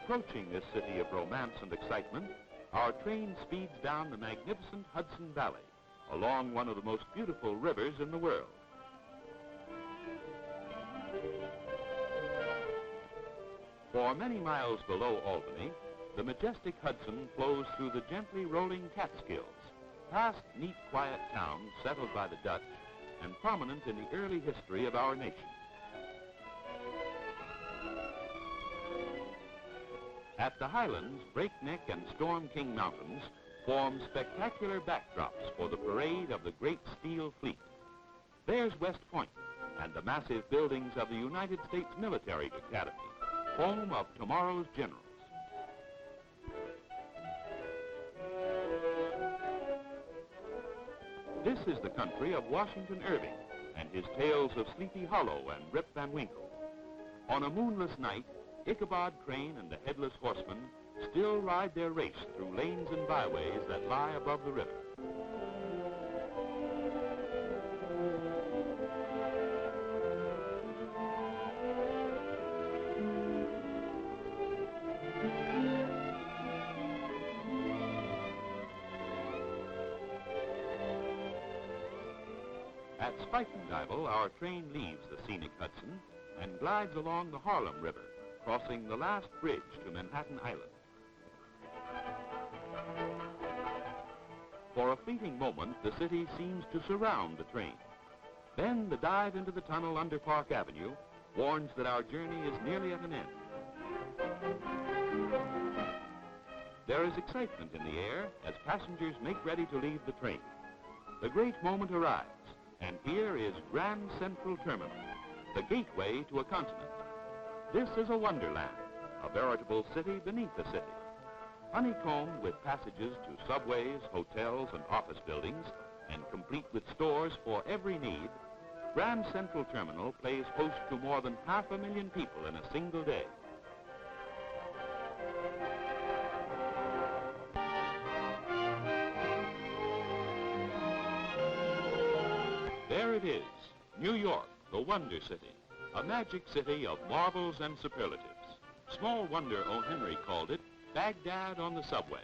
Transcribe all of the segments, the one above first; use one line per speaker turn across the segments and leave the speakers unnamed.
Approaching this city of romance and excitement, our train speeds down the magnificent Hudson Valley, along one of the most beautiful rivers in the world. For many miles below Albany, the majestic Hudson flows through the gently rolling Catskills, past neat, quiet towns settled by the Dutch and prominent in the early history of our nation. At the Highlands, Breakneck and Storm King Mountains form spectacular backdrops for the parade of the great steel fleet. There's West Point and the massive buildings of the United States Military Academy, home of tomorrow's generals. This is the country of Washington Irving and his tales of Sleepy Hollow and Rip Van Winkle. On a moonless night, Ichabod Crane and the Headless Horseman still ride their race through lanes and byways that lie above the river. At Spuytenduyvil, our train leaves the scenic Hudson and glides along the Harlem River, crossing the last bridge to Manhattan Island. For a fleeting moment, the city seems to surround the train. Then the dive into the tunnel under Park Avenue warns that our journey is nearly at an end. There is excitement in the air as passengers make ready to leave the train. The great moment arrives, and here is Grand Central Terminal, the gateway to a continent. This is a wonderland, a veritable city beneath a city. Honeycombed with passages to subways, hotels, and office buildings, and complete with stores for every need, Grand Central Terminal plays host to more than 500,000 people in a single day. There it is, New York, the Wonder City, a magic city of marvels and superlatives. Small wonder O. Henry called it Baghdad on the subway.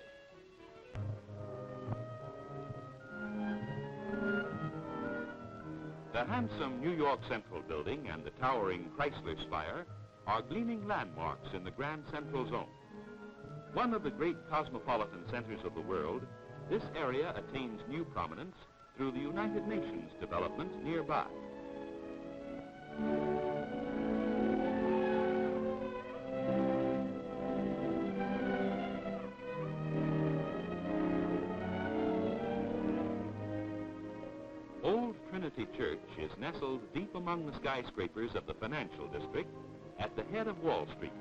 The handsome New York Central Building and the towering Chrysler Spire are gleaming landmarks in the Grand Central Zone. One of the great cosmopolitan centers of the world, this area attains new prominence through the United Nations development nearby. Old Trinity Church is nestled deep among the skyscrapers of the financial district at the head of Wall Street.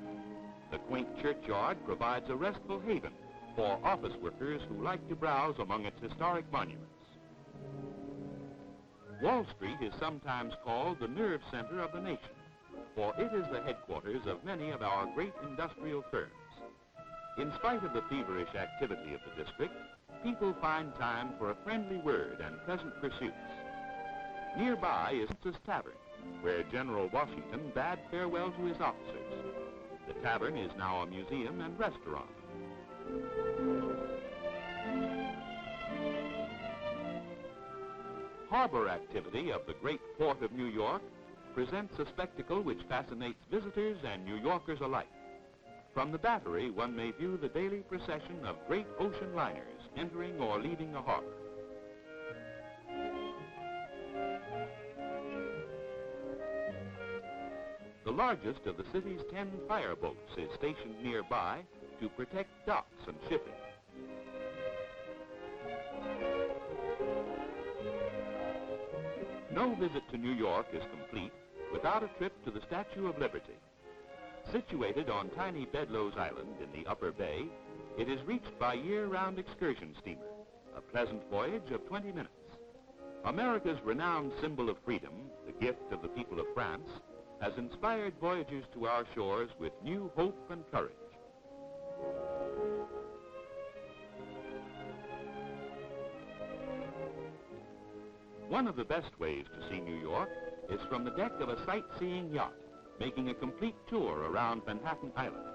The quaint churchyard provides a restful haven for office workers who like to browse among its historic monuments. Wall Street is sometimes called the nerve center of the nation, for it is the headquarters of many of our great industrial firms. In spite of the feverish activity of the district, people find time for a friendly word and pleasant pursuits. Nearby is Princess Tavern, where General Washington bade farewell to his officers. The tavern is now a museum and restaurant. Harbor activity of the great port of New York presents a spectacle which fascinates visitors and New Yorkers alike. From the Battery, one may view the daily procession of great ocean liners entering or leaving the harbor. The largest of the city's 10 fireboats is stationed nearby to protect docks and shipping. No visit to New York is complete without a trip to the Statue of Liberty. Situated on tiny Bedloes Island in the Upper Bay, it is reached by year-round excursion steamer, a pleasant voyage of 20 minutes. America's renowned symbol of freedom, the gift of the people of France, has inspired voyagers to our shores with new hope and courage. One of the best ways to see New York is from the deck of a sightseeing yacht, making a complete tour around Manhattan Island.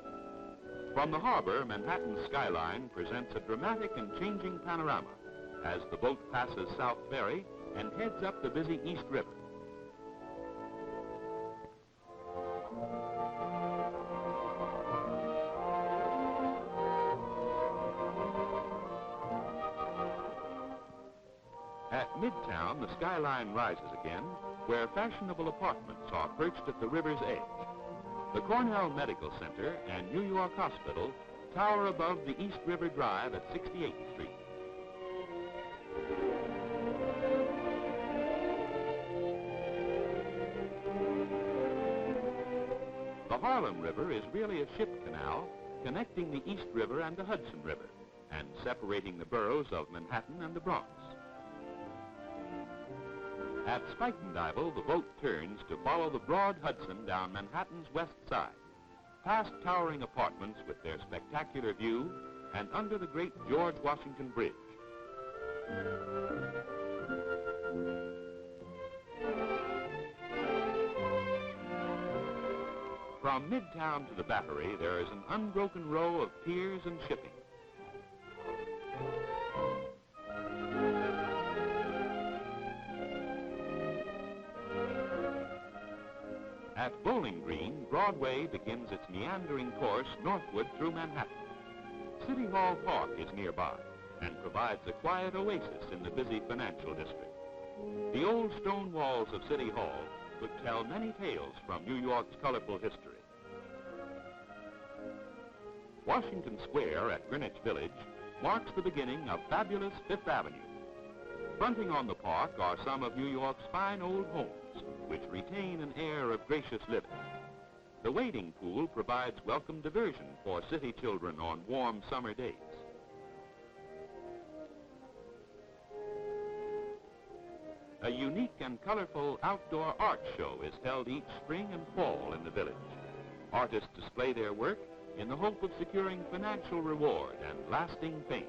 From the harbor, Manhattan's skyline presents a dramatic and changing panorama as the boat passes South Ferry and heads up the busy East River. At Midtown, the skyline rises again, where fashionable apartments are perched at the river's edge. The Cornell Medical Center and New York Hospital tower above the East River Drive at 68th Street. The Harlem River is really a ship canal connecting the East River and the Hudson River and separating the boroughs of Manhattan and the Bronx. At Spuytenduyvil, the boat turns to follow the broad Hudson down Manhattan's west side, past towering apartments with their spectacular view and under the great George Washington Bridge. From Midtown to the Battery, there is an unbroken row of piers and shipping. At Bowling Green, Broadway begins its meandering course northward through Manhattan. City Hall Park is nearby and provides a quiet oasis in the busy financial district. The old stone walls of City Hall could tell many tales from New York's colorful history. Washington Square at Greenwich Village marks the beginning of fabulous Fifth Avenue. Fronting on the park are some of New York's fine old homes, which retain an air of gracious living. The wading pool provides welcome diversion for city children on warm summer days. A unique and colorful outdoor art show is held each spring and fall in the village. Artists display their work in the hope of securing financial reward and lasting fame.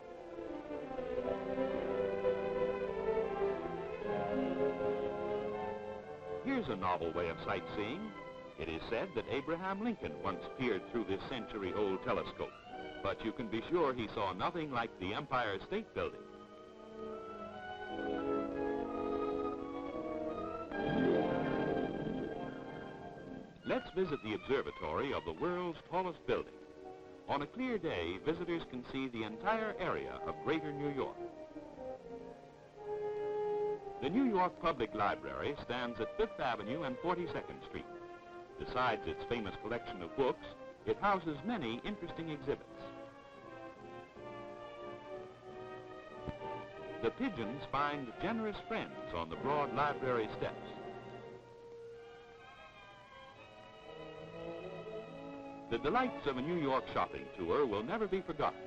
Here's a novel way of sightseeing. It is said that Abraham Lincoln once peered through this century-old telescope, but you can be sure he saw nothing like the Empire State Building. Let's visit the observatory of the world's tallest building. On a clear day, visitors can see the entire area of Greater New York. The New York Public Library stands at 5th Avenue and 42nd Street. Besides its famous collection of books, it houses many interesting exhibits. The pigeons find generous friends on the broad library steps. The delights of a New York shopping tour will never be forgotten.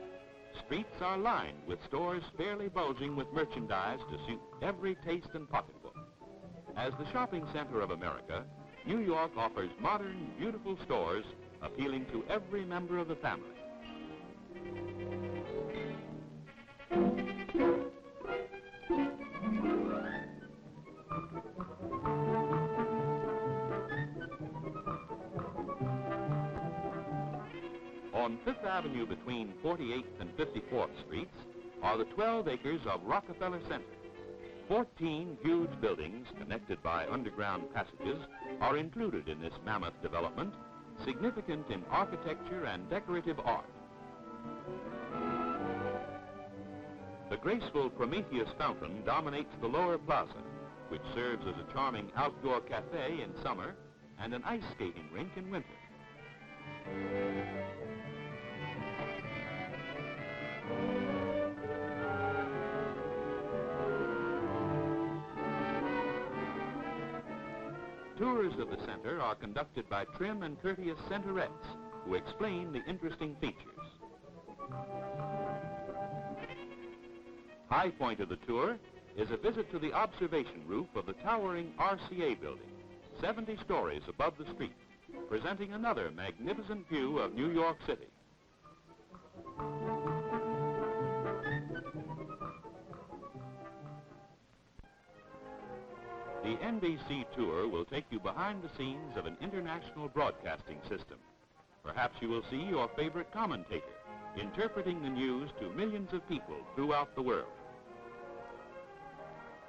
Streets are lined with stores fairly bulging with merchandise to suit every taste and pocketbook. As the shopping center of America, New York offers modern, beautiful stores appealing to every member of the family. On 5th Avenue between 48th and 54th Streets are the 12 acres of Rockefeller Center. 14 huge buildings connected by underground passages are included in this mammoth development, significant in architecture and decorative art. The graceful Prometheus Fountain dominates the lower plaza, which serves as a charming outdoor cafe in summer and an ice skating rink in winter. Tours of the center are conducted by trim and courteous centerettes who explain the interesting features. High point of the tour is a visit to the observation roof of the towering RCA building, 70 stories above the street, presenting another magnificent view of New York City. The NBC tour will take you behind the scenes of an international broadcasting system. Perhaps you will see your favorite commentator interpreting the news to millions of people throughout the world.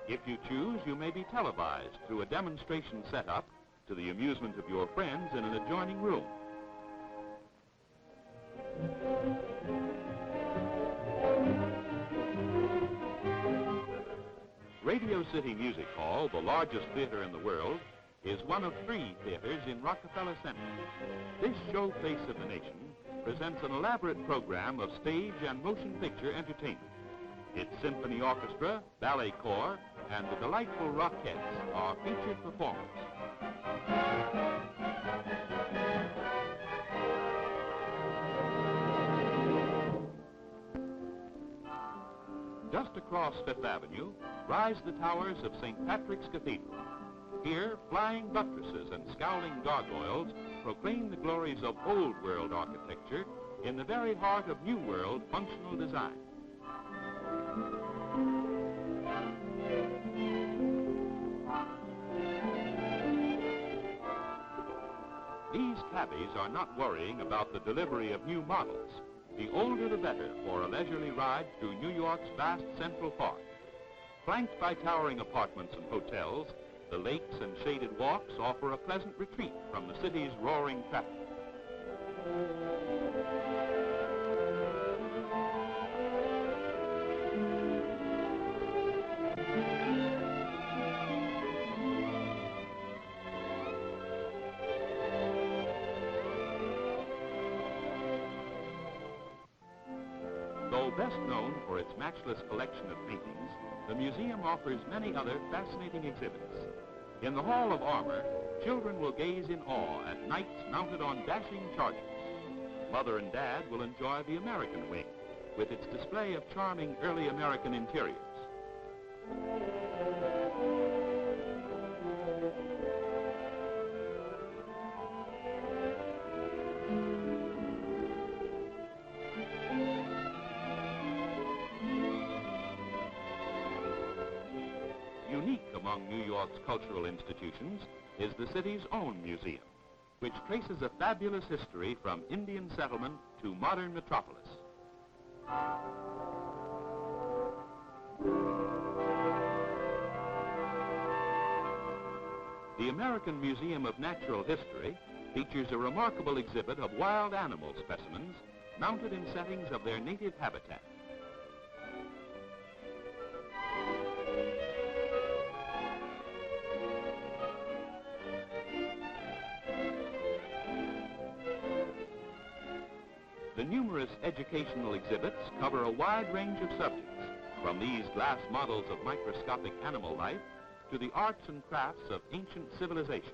If you choose, you may be televised through a demonstration setup to the amusement of your friends in an adjoining room. Radio City Music Hall, the largest theater in the world, is one of 3 theaters in Rockefeller Center. This showplace of the nation presents an elaborate program of stage and motion picture entertainment. Its symphony orchestra, ballet corps, and the delightful Rockettes are featured performers. Just across Fifth Avenue rise the towers of St. Patrick's Cathedral. Here, flying buttresses and scowling gargoyles proclaim the glories of Old World architecture in the very heart of New World functional design. These cabbies are not worrying about the delivery of new models. The older the better for a leisurely ride through New York's vast Central Park. Flanked by towering apartments and hotels, the lakes and shaded walks offer a pleasant retreat from the city's roaring traffic. Though best known for its matchless collection of paintings, the museum offers many other fascinating exhibits. In the Hall of Armor, children will gaze in awe at knights mounted on dashing chargers. Mother and Dad will enjoy the American wing, with its display of charming early American interiors. Unique among New York's cultural institutions is the city's own museum, which traces a fabulous history from Indian settlement to modern metropolis. The American Museum of Natural History features a remarkable exhibit of wild animal specimens mounted in settings of their native habitat. The numerous educational exhibits cover a wide range of subjects, from these glass models of microscopic animal life to the arts and crafts of ancient civilizations.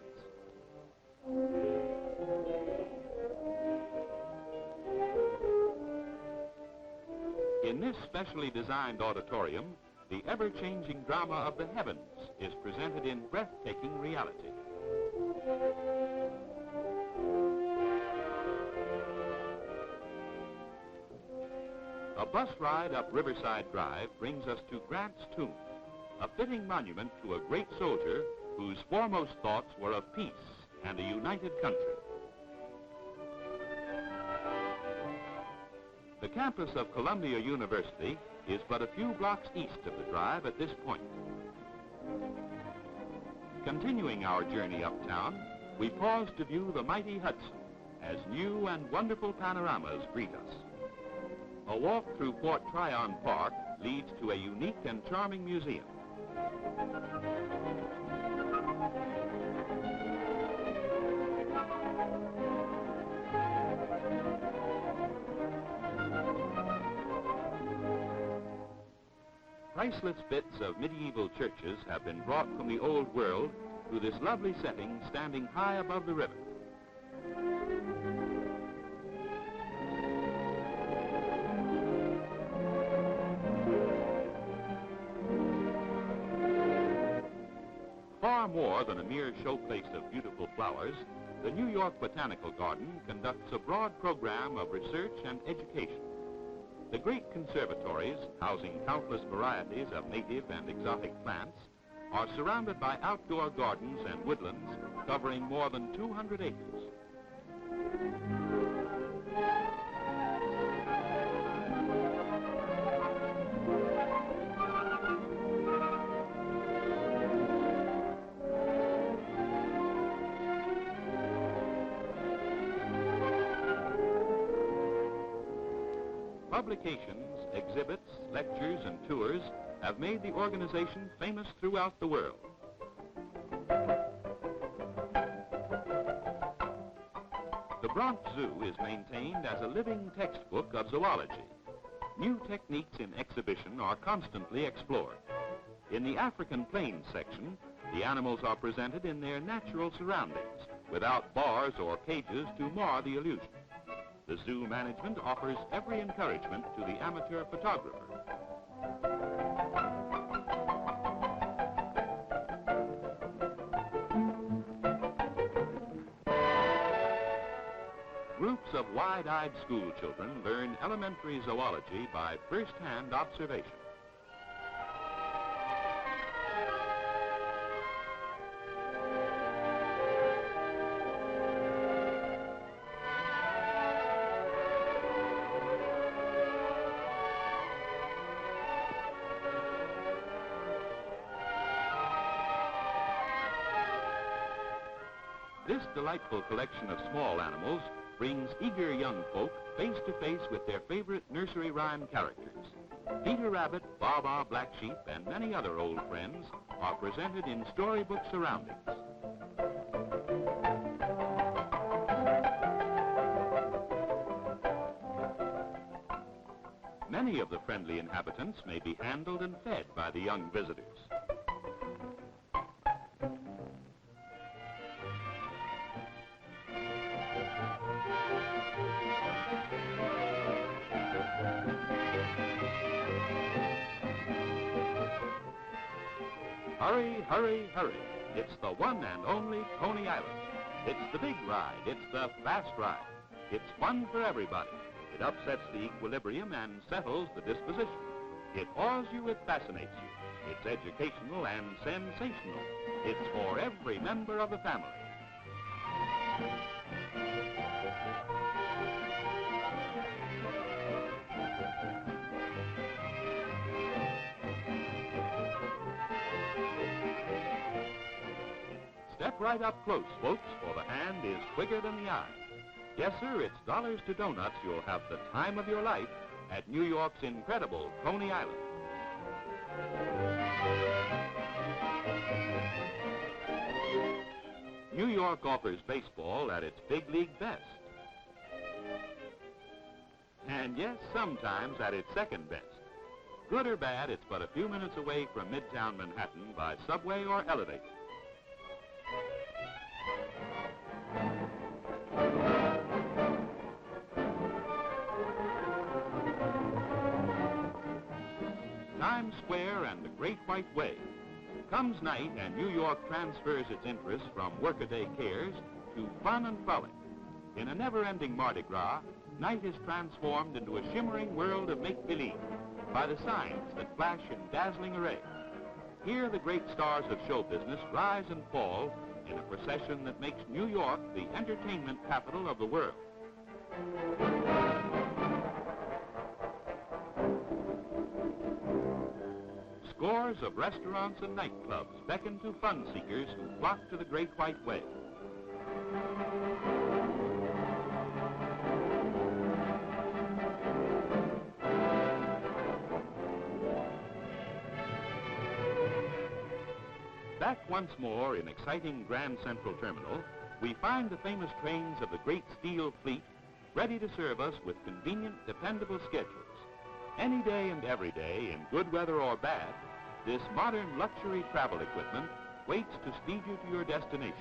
In this specially designed auditorium, the ever-changing drama of the heavens is presented in breathtaking reality. A bus ride up Riverside Drive brings us to Grant's Tomb, a fitting monument to a great soldier whose foremost thoughts were of peace and a united country. The campus of Columbia University is but a few blocks east of the drive at this point. Continuing our journey uptown, we pause to view the mighty Hudson as new and wonderful panoramas greet us. A walk through Fort Tryon Park leads to a unique and charming museum. Priceless bits of medieval churches have been brought from the old world to this lovely setting standing high above the river. Far more than a mere showplace of beautiful flowers, the New York Botanical Garden conducts a broad program of research and education. The great conservatories, housing countless varieties of native and exotic plants, are surrounded by outdoor gardens and woodlands covering more than 200 acres. publications, exhibits, lectures, and tours have made the organization famous throughout the world. The Bronx Zoo is maintained as a living textbook of zoology. New techniques in exhibition are constantly explored. In the African Plains section, the animals are presented in their natural surroundings, without bars or cages to mar the illusion. The zoo management offers every encouragement to the amateur photographer. Groups of wide-eyed school children learn elementary zoology by first-hand observation. This delightful collection of small animals brings eager young folk face to face with their favorite nursery rhyme characters. Peter Rabbit, Baa Black Sheep, and many other old friends are presented in storybook surroundings. Many of the friendly inhabitants may be handled and fed by the young visitors. Hurry, hurry, hurry. It's the one and only Coney Island. It's the big ride. It's the fast ride. It's fun for everybody. It upsets the equilibrium and settles the disposition. It awes you, it fascinates you. It's educational and sensational. It's for every member of the family. Step right up close, folks, for the hand is quicker than the eye. Yes, sir, it's dollars to donuts. You'll have the time of your life at New York's incredible Coney Island. New York offers baseball at its big league best. And yes, sometimes at its second best. Good or bad, it's but a few minutes away from Midtown Manhattan by subway or elevator. Times Square and the Great White Way. Comes night and New York transfers its interest from workaday cares to fun and frolic. In a never-ending Mardi Gras, night is transformed into a shimmering world of make-believe by the signs that flash in dazzling array. Here the great stars of show business rise and fall in a procession that makes New York the entertainment capital of the world. Scores of restaurants and nightclubs beckon to fun seekers who flock to the Great White Way. Back once more in exciting Grand Central Terminal, we find the famous trains of the Great Steel Fleet ready to serve us with convenient, dependable schedules. Any day and every day, in good weather or bad, this modern luxury travel equipment waits to speed you to your destination.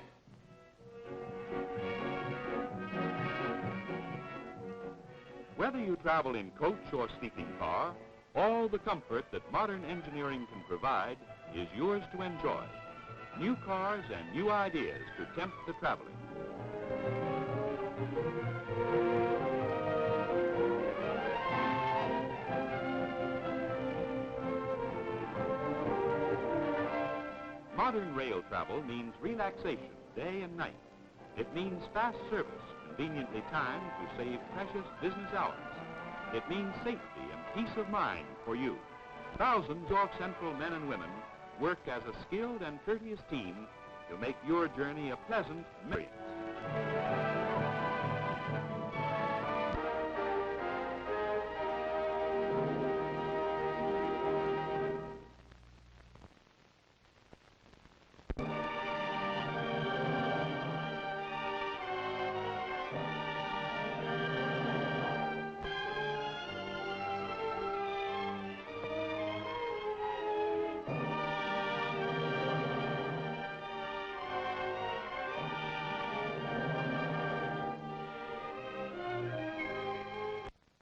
Whether you travel in coach or sleeping car, all the comfort that modern engineering can provide is yours to enjoy. New cars and new ideas to tempt the traveler. Modern rail travel means relaxation day and night. It means fast service, conveniently timed to save precious business hours. It means safety and peace of mind for you. Thousands of York Central men and women work as a skilled and courteous team to make your journey a pleasant experience.